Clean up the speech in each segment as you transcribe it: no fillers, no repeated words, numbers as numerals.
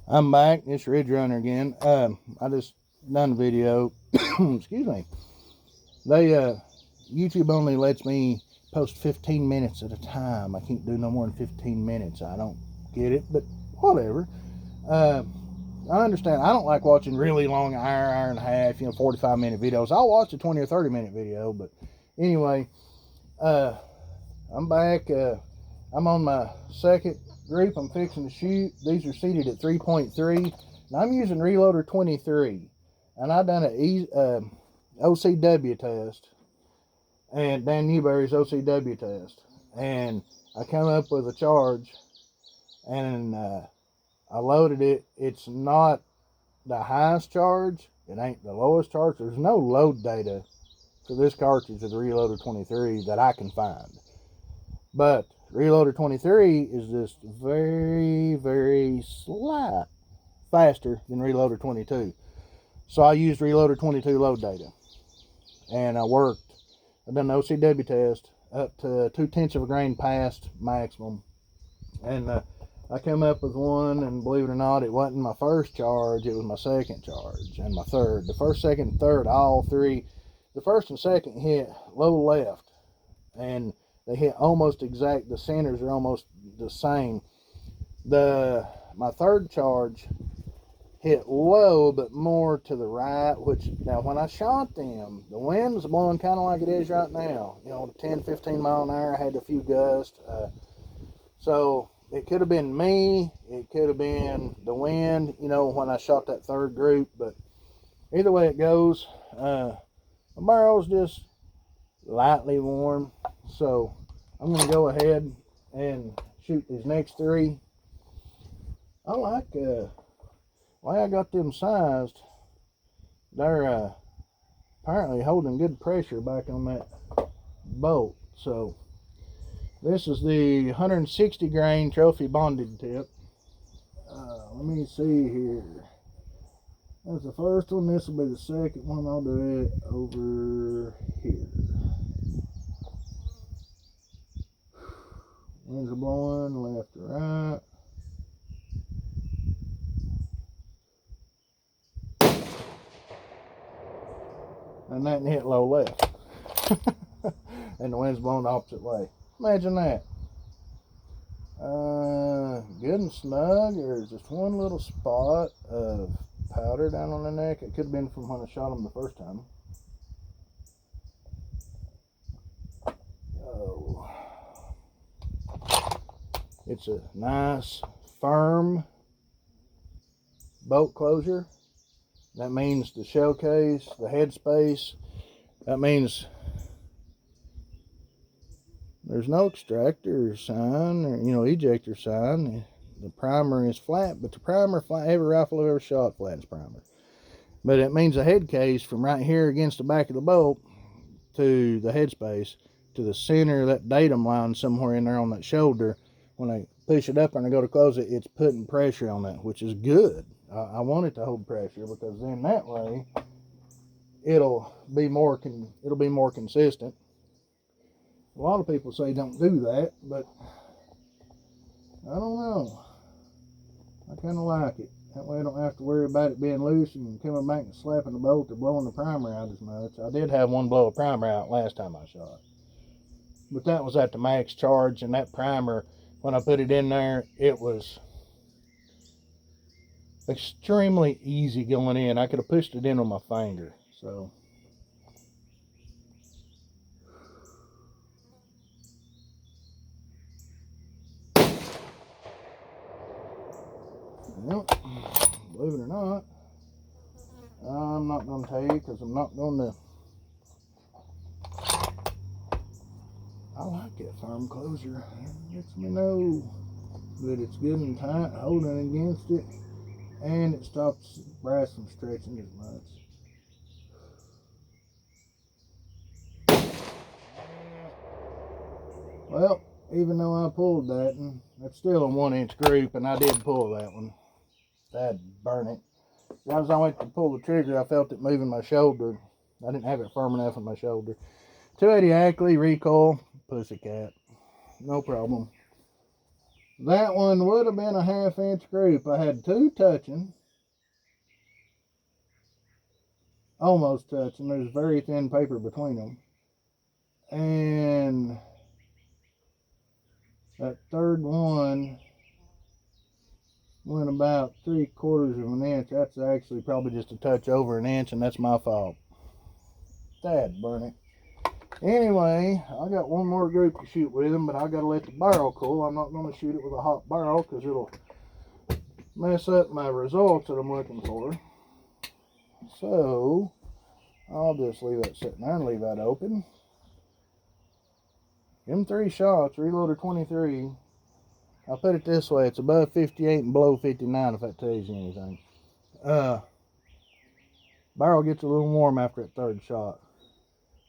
I'm back. It's Ridge Runner again. I just done a video. Excuse me. They YouTube only lets me post 15 minutes at a time. I can't do no more than 15 minutes. I don't get it, but whatever. I understand. I don't like watching really long hour and a half, 45-minute videos. I'll watch a 20 or 30-minute video, but anyway, I'm back. I'm on my second group I'm fixing to shoot. These are seated at 3.3, and I'm using Reloader 23, and I done an o.c.w test, and Dan Newberry's o.c.w test, and I come up with a charge, and I loaded it. It's not the highest charge. It ain't the lowest charge. There's no load data for this cartridge of the Reloader 23 that I can find. But Reloader 23 is just very, very slight faster than Reloader 22. So I used Reloader 22 load data. And I done the o.c.w test up to 2/10 of a grain past maximum. And I came up with one, and believe it or not, it wasn't my first charge, it was my second charge and my third. The first, second, and third, all three, the first and second hit low left, and they hit almost exact. The centers are almost the same. My third charge hit low, but more to the right, which now when I shot them, the wind was blowing kind of like it is right now, 10, 15 mile an hour. I had a few gusts. So it could have been me, it could have been the wind, when I shot that third group, but either way it goes, my barrel's just lightly warm, so I'm going to go ahead and shoot these next three. I like the way I got them sized. They're apparently holding good pressure back on that bolt. So this is the 160 grain trophy bonded tip. Let me see here. That's the first one. This will be the second one. I'll do it over here. Winds are blowing left to right. And that hit low left. And the wind's blowing the opposite way. Imagine that. Good and snug. There's just one little spot of powder down on the neck. It could have been from when I shot him the first time. Oh. It's a nice, firm bolt closure. That means the shell case, the head space, that means there's no extractor sign or ejector sign. The primer is flat, but the primer, every rifle I've ever shot flattens primer. But it means the head case from right here against the back of the bolt to the head space to the center of that datum line somewhere in there on that shoulder. When I push it up and I go to close it, it's putting pressure on that, which is good. I want it to hold pressure, because then that way it'll be more consistent. A lot of people say don't do that, but I don't know. I kind of like it. That way I don't have to worry about it being loose and coming back and slapping the bolt or blowing the primer out as much. I did have one blow a primer out last time I shot, but that was at the max charge, and that primer, when I put it in there, it was extremely easy going in. I could have pushed it in with my finger. So well, believe it or not, I'm not going to tell you, because I'm not going to. I like that firm closure. It lets me know that it's good and tight, holding against it, and it stops brass from stretching as much. Well, even though I pulled that, and that's still a 1-inch group, and I did pull that one. That'd burn it. As I went to pull the trigger, I felt it moving my shoulder. I didn't have it firm enough in my shoulder. 280 Ackley recoil, pussycat, no problem. That one would have been a 1/2 inch group. I had two touching, almost touching. There's very thin paper between them. And that third one went about 3/4 of an inch. That's actually probably just a touch over an inch, and that's my fault. Dad burn it. Anyway, I got one more group to shoot with them, but I got to let the barrel cool. I'm not going to shoot it with a hot barrel because it'll mess up my results that I'm looking for. So I'll just leave that sitting there and leave that open. Them 3 shots, reloader 23. I'll put it this way, it's above 58 and below 59 if that tells you anything. Barrel gets a little warm after that third shot.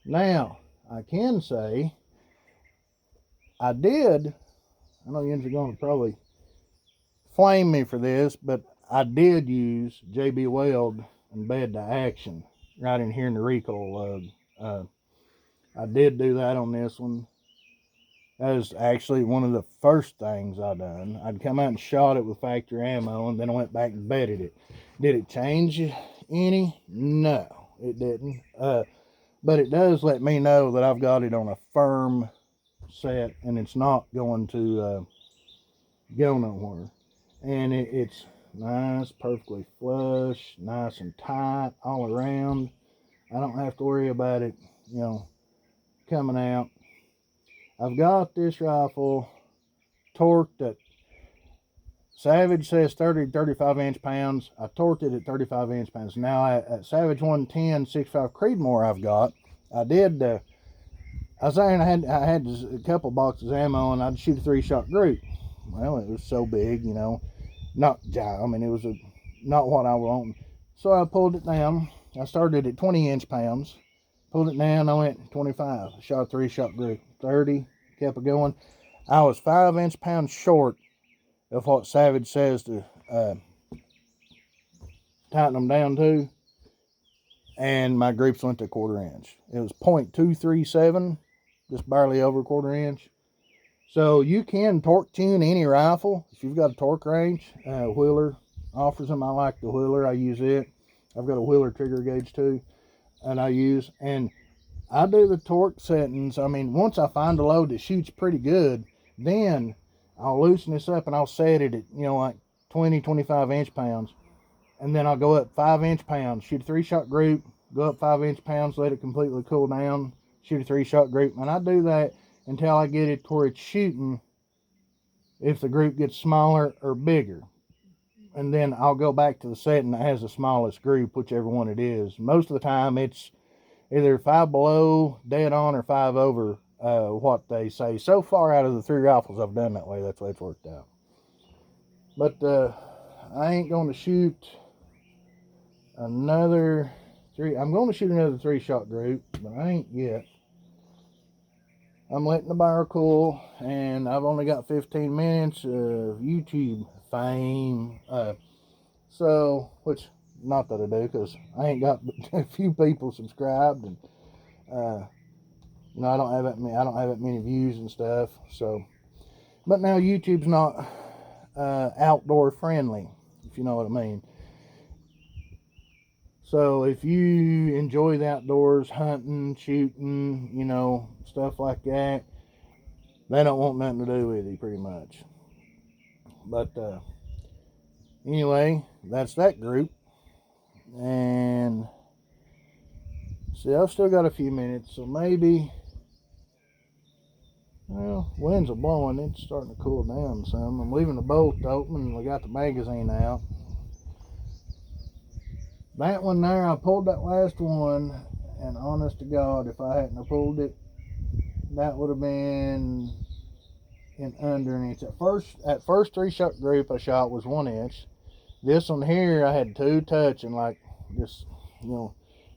Now, I can say, I know you're going to probably flame me for this, but I did use JB Weld and bed to action right in here in the recoil lug. I did do that on this one. That was actually one of the first things I done. I'd come out and shot it with factory ammo, and then I went back and bedded it. Did it change any? No, it didn't. But it does let me know that I've got it on a firm set, and it's not going to go nowhere. And it's nice, perfectly flush, nice and tight all around. I don't have to worry about it, coming out. I've got this rifle torqued at, Savage says 30 to 35 inch-pounds. I torqued it at 35 inch-pounds. Now at Savage 110 65 Creedmoor I was there and I had a couple boxes of ammo, and I'd shoot a 3-shot group. Well, it was so big, not giant. I mean, it was not what I wanted. So I pulled it down. I started at 20 inch-pounds. Pulled it down, I went 25. Shot a 3-shot group. 30, kept it going. I was 5 inch-pounds short of what Savage says to tighten them down to. And my groups went to 1/4 inch. It was .237, just barely over 1/4 inch. So you can torque tune any rifle if you've got a torque range. Wheeler offers them. I like the Wheeler. I use it. I've got a Wheeler trigger gauge too, and I use. And I do the torque settings. I mean, once I find a load that shoots pretty good, then I'll loosen this up and I'll set it at, like 20, 25 inch-pounds. And then I'll go up 5 inch-pounds, shoot a 3-shot group, go up 5 inch-pounds, let it completely cool down, shoot a 3-shot group. And I do that until I get it to where it's shooting if the group gets smaller or bigger. And then I'll go back to the setting that has the smallest group, whichever one it is. Most of the time it's either 5 below, dead on, or 5 over what they say. So far out of the 3 rifles I've done that way, that's the way it's worked out. But I ain't going to shoot another 3. I'm going to shoot another 3-shot group, but I ain't yet. I'm letting the barrel cool, and I've only got 15 minutes of YouTube fame. Which, not that I do, because I ain't got a few people subscribed, and I don't have that many views and stuff. So, but now YouTube's not outdoor friendly, if you know what I mean. So if you enjoy the outdoors, hunting, shooting, stuff like that, they don't want nothing to do with you, pretty much. But anyway, that's that group. And see, I've still got a few minutes, so maybe, winds are blowing. It's starting to cool down some. I'm leaving the bolt open, and we got the magazine out. That one there, I pulled that last one, and honest to God, if I hadn't have pulled it, that would have been in under an inch. At first 3-shot group I shot was 1 inch. This one here, I had 2 touching, like just,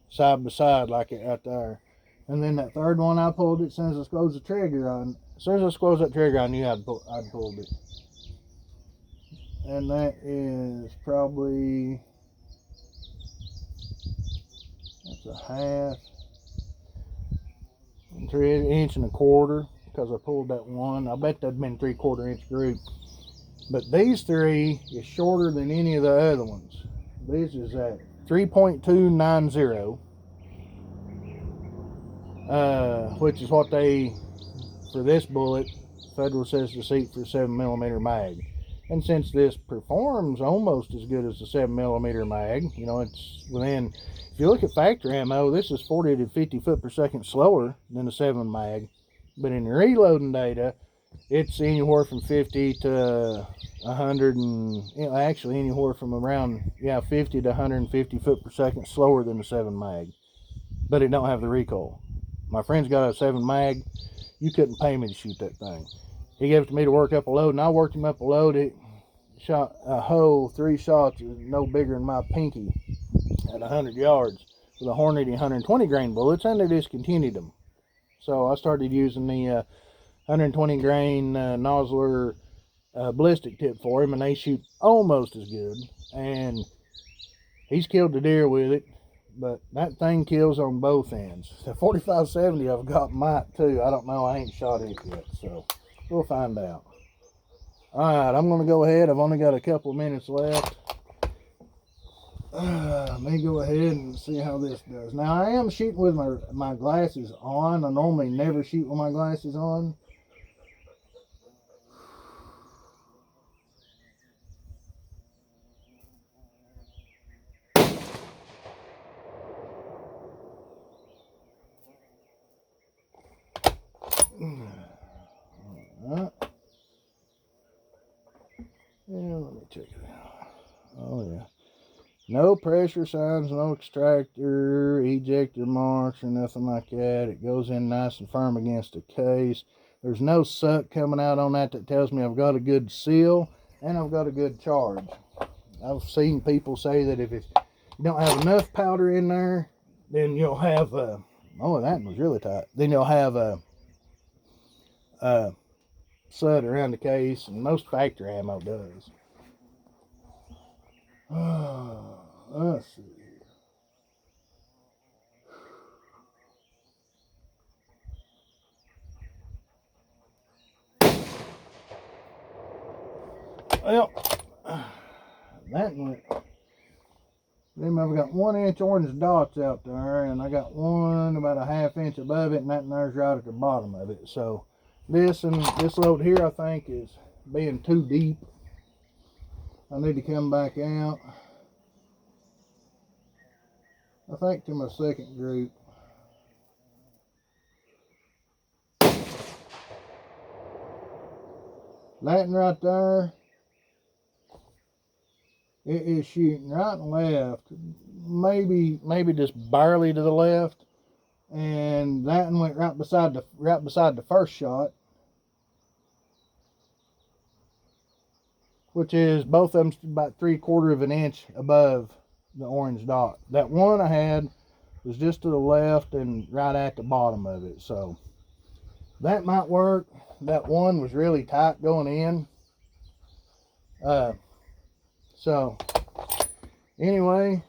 side by side, like it right there. And then that third one I pulled it as soon as I squoze the trigger on. As soon as I squoze that trigger, I knew I'd pulled it. And that is probably, that's a 1/2, 3 1/4 inches, because I pulled that one. I bet that'd been 3/4 inch group. But these three is shorter than any of the other ones. This is at 3.290, which is what they, for this bullet, Federal says to seat for 7mm mag. And since this performs almost as good as the 7mm mag, you know, it's within, if you look at factory ammo, this is 40 to 50 foot per second slower than the 7 mag. But in reloading data, it's anywhere from 50 to 100, and actually anywhere from around 50 to 150 foot per second slower than the 7 mag. But it don't have the recoil. My friend's got a 7 mag. You couldn't pay me to shoot that thing. He gave it to me to work up a load, and I worked him up a load. It shot a hole, 3 shots, no bigger than my pinky at 100 yards with a Hornady 120 grain bullets, and they discontinued them. So I started using the 120 grain Nosler ballistic tip for him, and they shoot almost as good. And he's killed the deer with it, but that thing kills on both ends. The 4570 I've got might too. I don't know. I ain't shot it yet, so we'll find out. Alright, I'm going to go ahead. I've only got a couple of minutes left. Let me go ahead and see how this does. Now, I am shooting with my glasses on. I normally never shoot with my glasses on. Alright. Yeah, let me check it out. Oh, yeah. No pressure signs, no extractor, ejector marks, or nothing like that. It goes in nice and firm against the case. There's no suck coming out on that tells me I've got a good seal and I've got a good charge. I've seen people say that if you don't have enough powder in there, then you'll have oh, that was really tight. Then you'll have a sud around the case, and most factory ammo does. Let's see. Well, that went. Then I've got 1 inch orange dots out there, and I got one about a ½ inch above it, and that there's right at the bottom of it. So this and this load here, I think, is being too deep. I need to come back out, I think, to my second group. That one right there, it is shooting right and left, maybe just barely to the left, and that one went right beside the first shot, which is both of them about 3/4 of an inch above the orange dot. That one I had was just to the left and right at the bottom of it, so that might work. That one was really tight going in. So anyway,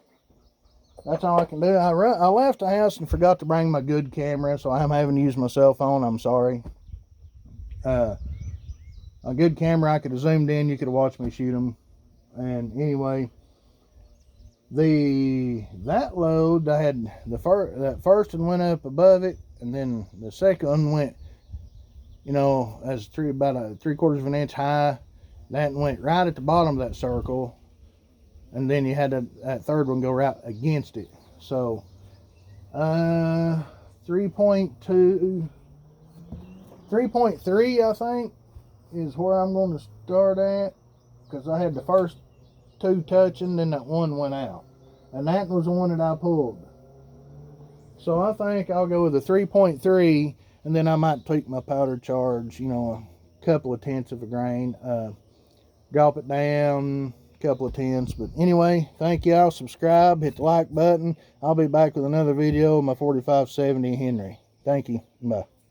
that's all I can do. I left the house and forgot to bring my good camera, so I'm having to use my cell phone. I'm sorry. A good camera, I could have zoomed in, you could have watched me shoot them. And anyway, that load, I had that first one went up above it, and then the second one went, you know, as about a 3/4 of an inch high. That went right at the bottom of that circle, and then you had that third one go right against it. So 3.3, I think, is where I'm going to start at, because I had the first two touching, then that one went out, and that was the one that I pulled. So I think I'll go with a 3.3, and then I might tweak my powder charge, you know, a couple of tenths of a grain, drop it down a couple of tenths. But anyway, thank y'all. Subscribe, hit the like button. I'll be back with another video of my 4570 Henry. Thank you. Bye.